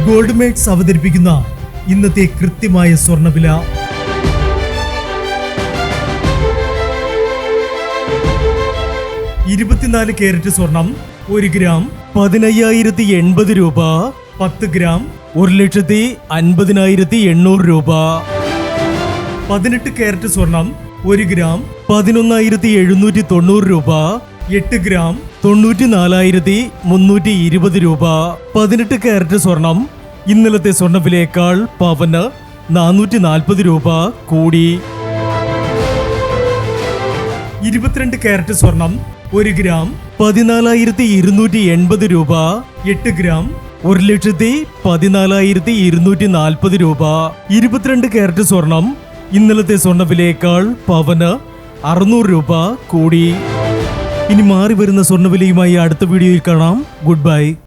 Gold makes അവതരിപ്പിക്കുന്ന ഇന്നത്തെ കൃത്യമായ സ്വർണ്ണവില. 24 കാരറ്റ് സ്വർണം 1 ഗ്രാം 15,080 രൂപ. 10 ഗ്രാം 1,50,800 രൂപ. 18 കാരറ്റ് സ്വർണം 1 ഗ്രാം 11,790 രൂപ. 8 ഗ്രാം 94,320 രൂപ. 18 കാരറ്റ് സ്വർണം ഇന്നലത്തെ സ്വർണ്ണവിലയേക്കാൾ പവന് 440 രൂപ കൂടി. 22 കാരറ്റ് സ്വർണം 1 ഗ്രാം 14,280 രൂപ. 8 ഗ്രാം 1,14,240 രൂപ. 22 കാരറ്റ് സ്വർണം ഇന്നലത്തെ സ്വർണ്ണവിലയേക്കാൾ പവന് 600 രൂപ കൂടി. ഇനി മാറി വരുന്ന സ്വർണ്ണവിലയുമായി അടുത്ത വീഡിയോയിൽ കാണാം. Good bye.